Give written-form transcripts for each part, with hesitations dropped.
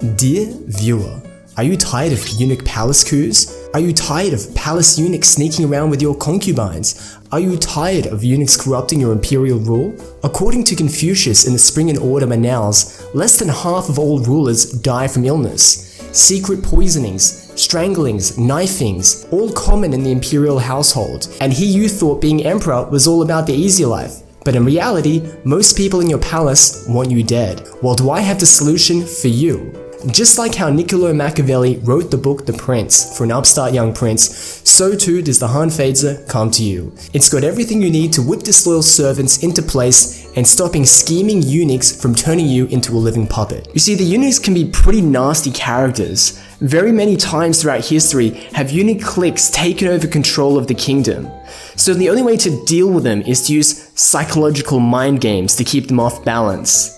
Dear viewer, are you tired of eunuch palace coups? Are you tired of palace eunuchs sneaking around with your concubines? Are you tired of eunuchs corrupting your imperial rule? According to Confucius in the Spring and Autumn Annals, less than half of all rulers die from illness. Secret poisonings, stranglings, knifings, all common in the imperial household. And here you thought being emperor was all about the easy life. But in reality, most people in your palace want you dead. Well, do I have the solution for you? Just like how Niccolo Machiavelli wrote the book The Prince for an upstart young prince, so too does the Hanfeizi come to you. It's got everything you need to whip disloyal servants into place and stopping scheming eunuchs from turning you into a living puppet. You see, the eunuchs can be pretty nasty characters. Very many times throughout history have eunuch cliques taken over control of the kingdom. So the only way to deal with them is to use psychological mind games to keep them off balance.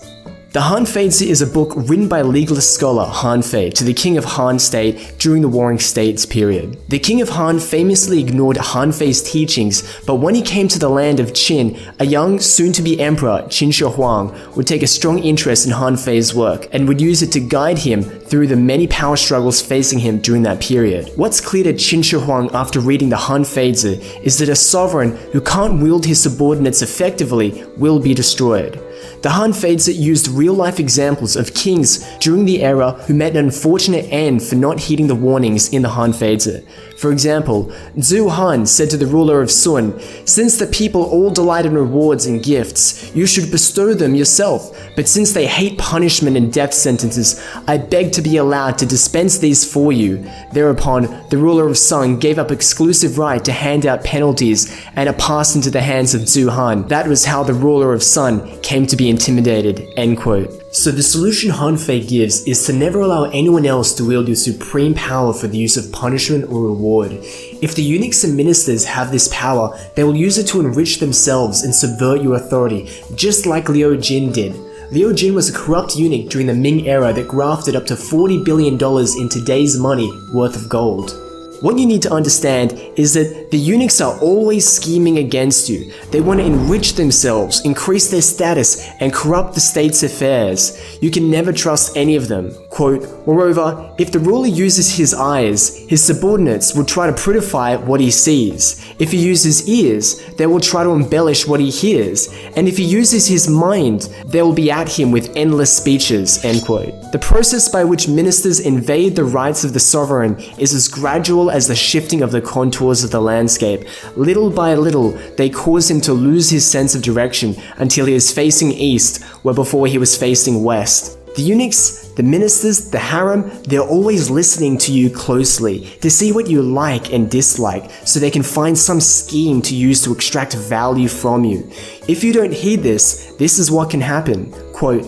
The Hanfeizi is a book written by legalist scholar Hanfei to the king of Han state during the Warring States period. The king of Han famously ignored Hanfei's teachings, but when he came to the land of Qin, a young, soon-to-be emperor, Qin Shi Huang, would take a strong interest in Hanfei's work and would use it to guide him through the many power struggles facing him during that period. What's clear to Qin Shi Huang after reading the Hanfeizi is that a sovereign who can't wield his subordinates effectively will be destroyed. The Hanfeizi used real-life examples of kings during the era who met an unfortunate end for not heeding the warnings in the Hanfeizi. For example, Zhu Han said to the ruler of Sun, "Since the people all delight in rewards and gifts, you should bestow them yourself. But since they hate punishment and death sentences, I beg to be allowed to dispense these for you." Thereupon, the ruler of Sun gave up exclusive right to hand out penalties, and it passed into the hands of Zhu Han. That was how the ruler of Sun came to be intimidated. End quote. So the solution Hanfei gives is to never allow anyone else to wield your supreme power for the use of punishment or reward. If the eunuchs and ministers have this power, they will use it to enrich themselves and subvert your authority, just like Liu Jin did. Liu Jin was a corrupt eunuch during the Ming era that grafted up to $40 billion in today's money worth of gold. What you need to understand is that the eunuchs are always scheming against you. They want to enrich themselves, increase their status, and corrupt the state's affairs. You can never trust any of them. Quote, "Moreover, if the ruler uses his eyes, his subordinates will try to prettify what he sees. If he uses ears, they will try to embellish what he hears. And if he uses his mind, they will be at him with endless speeches." End quote. The process by which ministers invade the rights of the sovereign is as gradual as the shifting of the contours of the landscape. Little by little, they cause him to lose his sense of direction until he is facing east, where before he was facing west. The eunuchs, the ministers, the harem, they're always listening to you closely to see what you like and dislike so they can find some scheme to use to extract value from you. If you don't heed this is what can happen. Quote,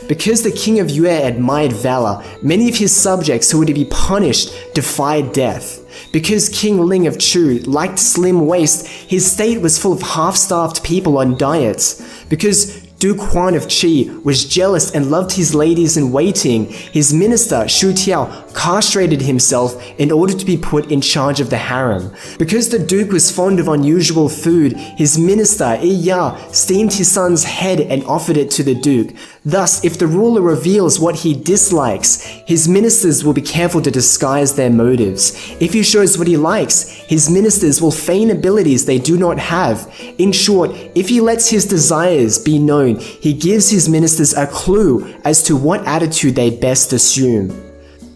"Because the king of Yue admired valor, many of his subjects who were to be punished defied death. Because King Ling of Chu liked slim waist, his state was full of half-starved people on diets. Because Duke Huan of Qi was jealous and loved his ladies in waiting, his minister Shu Tiao castrated himself in order to be put in charge of the harem. Because the duke was fond of unusual food, his minister Yi Ya steamed his son's head and offered it to the duke. Thus, if the ruler reveals what he dislikes, his ministers will be careful to disguise their motives. If he shows what he likes, his ministers will feign abilities they do not have. In short, if he lets his desires be known, he gives his ministers a clue as to what attitude they best assume."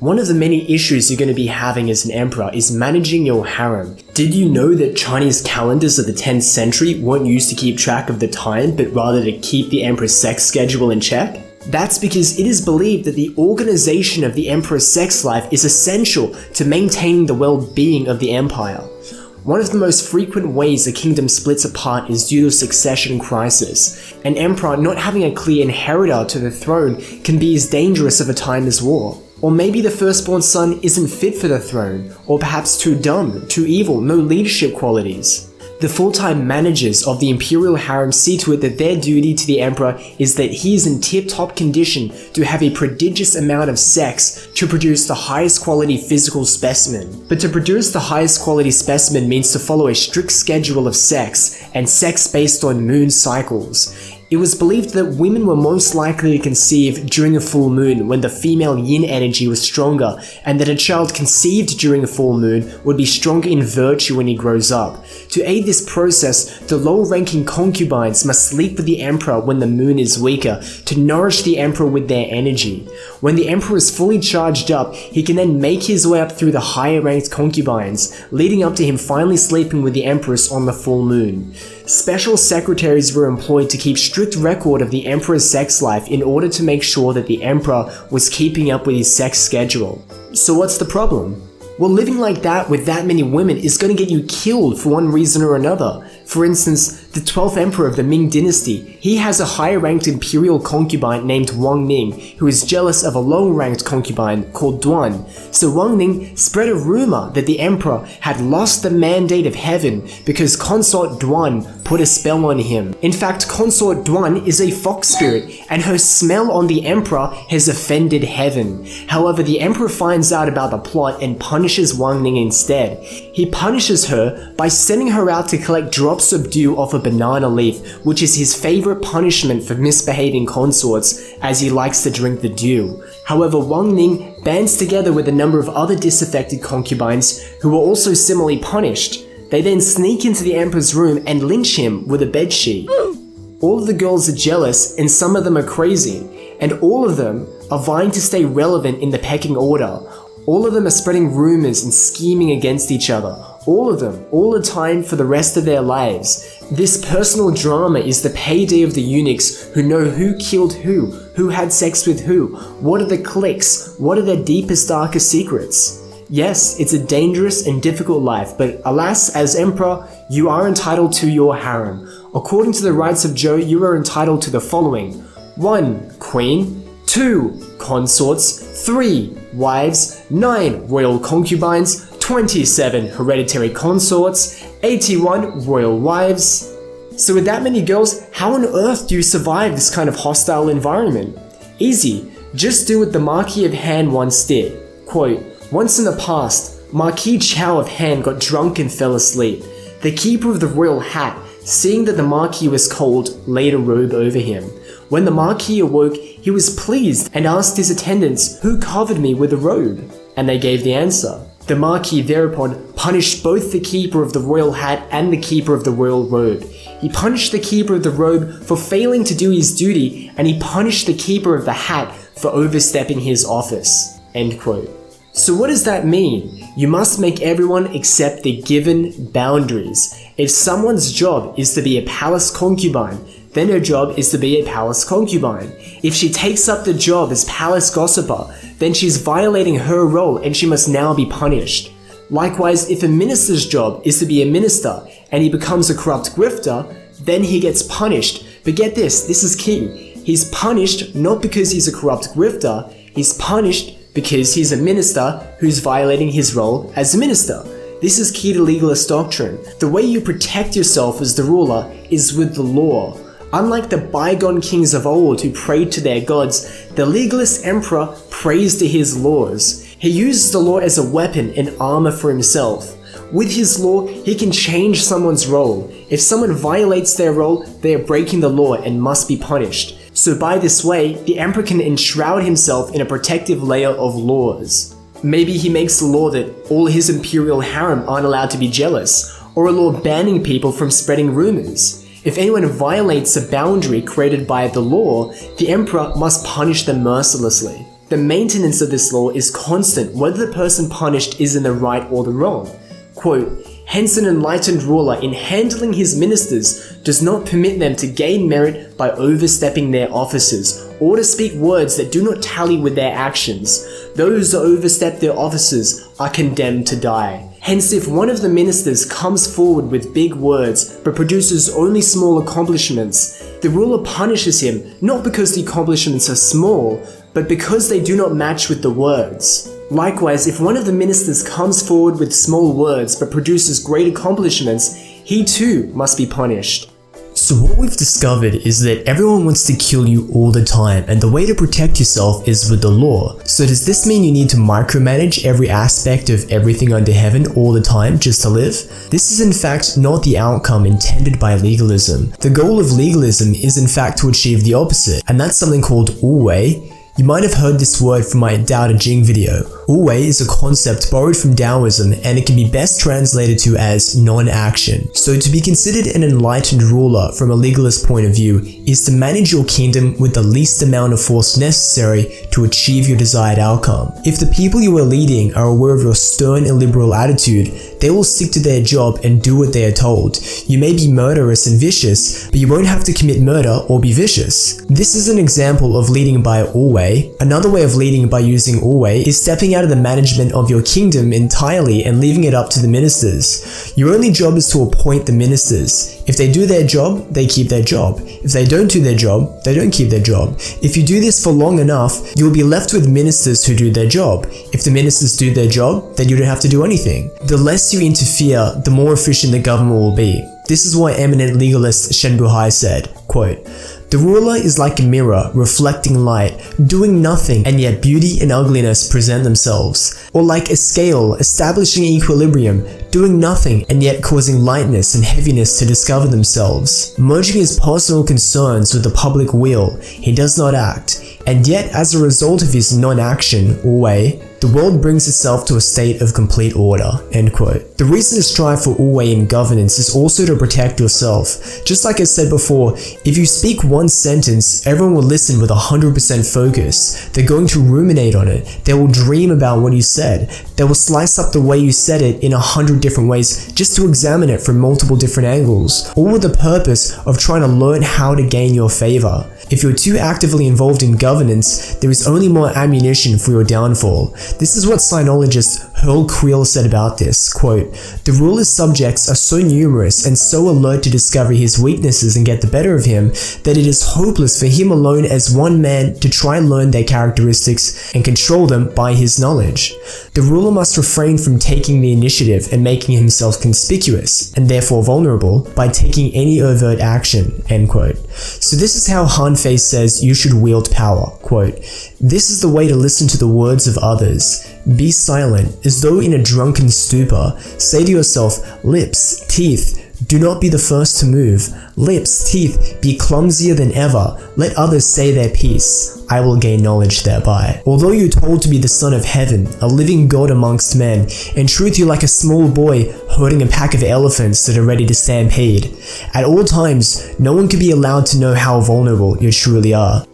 One of the many issues you're going to be having as an emperor is managing your harem. Did you know that Chinese calendars of the 10th century weren't used to keep track of the time, but rather to keep the emperor's sex schedule in check? That's because it is believed that the organization of the emperor's sex life is essential to maintaining the well-being of the empire. One of the most frequent ways a kingdom splits apart is due to succession crisis. An emperor not having a clear inheritor to the throne can be as dangerous of a time as war. Or maybe the firstborn son isn't fit for the throne, or perhaps too dumb, too evil, no leadership qualities. The full-time managers of the imperial harem see to it that their duty to the emperor is that he is in tip-top condition to have a prodigious amount of sex to produce the highest quality physical specimen. But to produce the highest quality specimen means to follow a strict schedule of sex, and sex based on moon cycles. It was believed that women were most likely to conceive during a full moon when the female yin energy was stronger, and that a child conceived during a full moon would be stronger in virtue when he grows up. To aid this process, the low-ranking concubines must sleep with the emperor when the moon is weaker to nourish the emperor with their energy. When the emperor is fully charged up, he can then make his way up through the higher-ranked concubines, leading up to him finally sleeping with the empress on the full moon. Special secretaries were employed to keep strict record of the emperor's sex life in order to make sure that the emperor was keeping up with his sex schedule. So what's the problem? Well, living like that with that many women is going to get you killed for one reason or another. For instance, the 12th emperor of the Ming dynasty, he has a higher-ranked imperial concubine named Wang Ning, who is jealous of a low-ranked concubine called Duan. So Wang Ning spread a rumor that the emperor had lost the mandate of heaven because consort Duan put a spell on him. In fact, consort Duan is a fox spirit, and her smell on the emperor has offended heaven. However, the emperor finds out about the plot and punishes Wang Ning instead. He punishes her by sending her out to collect drops of dew off a banana leaf, which is his favorite punishment for misbehaving consorts, as he likes to drink the dew. However, Wang Ning bands together with a number of other disaffected concubines who were also similarly punished. They then sneak into the emperor's room and lynch him with a bedsheet. All of the girls are jealous, and some of them are crazy, and all of them are vying to stay relevant in the pecking order. All of them are spreading rumors and scheming against each other. All of them, all the time for the rest of their lives. This personal drama is the payday of the eunuchs who know who killed who had sex with who, what are the cliques, what are their deepest, darkest secrets. Yes, it's a dangerous and difficult life, but alas, as emperor, you are entitled to your harem. According to the rights of Zhou, you are entitled to the following: 1. Queen, 2. Consorts, 3. Wives, 9. Royal concubines, 27 hereditary consorts, 81 royal wives. So with that many girls, how on earth do you survive this kind of hostile environment? Easy, just do what the Marquis of Han once did. Quote, "Once in the past, Marquis Chow of Han got drunk and fell asleep. The keeper of the royal hat, seeing that the Marquis was cold, laid a robe over him. When the Marquis awoke, he was pleased and asked his attendants, 'Who covered me with a robe?' And they gave the answer. The Marquis thereupon punished both the keeper of the royal hat and the keeper of the royal robe. He punished the keeper of the robe for failing to do his duty, and he punished the keeper of the hat for overstepping his office." End quote. So what does that mean? You must make everyone accept the given boundaries. If someone's job is to be a palace concubine, then her job is to be a palace concubine. If she takes up the job as palace gossiper, then she's violating her role and she must now be punished. Likewise, if a minister's job is to be a minister and he becomes a corrupt grifter, then he gets punished. But get this is key. He's punished not because he's a corrupt grifter, he's punished because he's a minister who's violating his role as a minister. This is key to legalist doctrine. The way you protect yourself as the ruler is with the law. Unlike the bygone kings of old who prayed to their gods, the legalist emperor prays to his laws. He uses the law as a weapon and armor for himself. With his law, he can change someone's role. If someone violates their role, they are breaking the law and must be punished. So by this way, the emperor can enshroud himself in a protective layer of laws. Maybe he makes a law that all his imperial harem aren't allowed to be jealous, or a law banning people from spreading rumors. If anyone violates a boundary created by the law, the emperor must punish them mercilessly. The maintenance of this law is constant whether the person punished is in the right or the wrong. Quote, "Hence an enlightened ruler in handling his ministers does not permit them to gain merit by overstepping their offices, or to speak words that do not tally with their actions. Those that overstep their offices are condemned to die. Hence, if one of the ministers comes forward with big words but produces only small accomplishments, the ruler punishes him not because the accomplishments are small, but because they do not match with the words. Likewise, if one of the ministers comes forward with small words but produces great accomplishments, he too must be punished." So what we've discovered is that everyone wants to kill you all the time, and the way to protect yourself is with the law. So does this mean you need to micromanage every aspect of everything under heaven all the time just to live? This is in fact not the outcome intended by legalism. The goal of legalism is in fact to achieve the opposite, and that's something called owing. You might have heard this word from my Tao Te Ching video. Owing is a concept borrowed from Taoism, and it can be best translated to as non-action. So to be considered an enlightened ruler from a legalist point of view is to manage your kingdom with the least amount of force necessary to achieve your desired outcome. If the people you are leading are aware of your stern and liberal attitude, they will stick to their job and do what they are told. You may be murderous and vicious, but you won't have to commit murder or be vicious. This is an example of leading by owing. Another way of leading by using owing is stepping out of the management of your kingdom entirely and leaving it up to the ministers. Your only job is to appoint the ministers. If they do their job, they keep their job. If they don't do their job, they don't keep their job. If you do this for long enough, you'll be left with ministers who do their job. If the ministers do their job, then you don't have to do anything. The less you interfere, the more efficient the government will be. This is why eminent legalist Shen Buhai said, quote, "The ruler is like a mirror, reflecting light, doing nothing, and yet beauty and ugliness present themselves. Or like a scale, establishing equilibrium, doing nothing, and yet causing lightness and heaviness to discover themselves. Merging his personal concerns with the public weal, he does not act. And yet, as a result of his non-action, owing, the world brings itself to a state of complete order." End quote. The reason to strive for owing in governance is also to protect yourself. Just like I said before, if you speak one sentence, everyone will listen with 100% focus. They're going to ruminate on it. They will dream about what you said. They will slice up the way you said it in 100 different ways just to examine it from multiple different angles, all with the purpose of trying to learn how to gain your favor. If you're too actively involved in governance, there is only more ammunition for your downfall. This is what sinologist Earl Creel said about this, quote, "The ruler's subjects are so numerous and so alert to discover his weaknesses and get the better of him that it is hopeless for him alone as one man to try and learn their characteristics and control them by his knowledge. The ruler must refrain from taking the initiative and making himself conspicuous, and therefore vulnerable, by taking any overt action." End quote. So this is how Hanfeizi says you should wield power, quote, "This is the way to listen to the words of others. Be silent, as though in a drunken stupor. Say to yourself, lips, teeth, do not be the first to move. Lips, teeth, be clumsier than ever. Let others say their piece. I will gain knowledge thereby." Although you're told to be the son of heaven, a living god amongst men, in truth you're like a small boy herding a pack of elephants that are ready to stampede. At all times, no one can be allowed to know how vulnerable you truly are.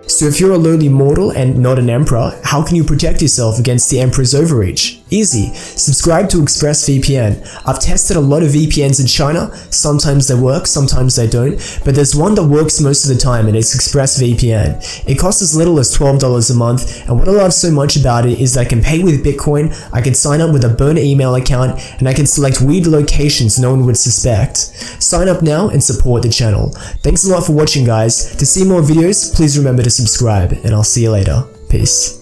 So if you're a lowly mortal and not an emperor, how can you protect yourself against the emperor's overreach? Easy. Subscribe to Expressvpn. I've tested a lot of VPNs in China. Sometimes they work, sometimes they don't, but there's one that works most of the time, and it's Expressvpn. It costs as little as $12 a month, and what I love so much about it is that I can pay with Bitcoin, I can sign up with a burner email account, and I can select weird locations no one would suspect. Sign up now and support the channel. Thanks a lot for watching, guys. To see more videos, please remember to subscribe, and I'll see you later. Peace.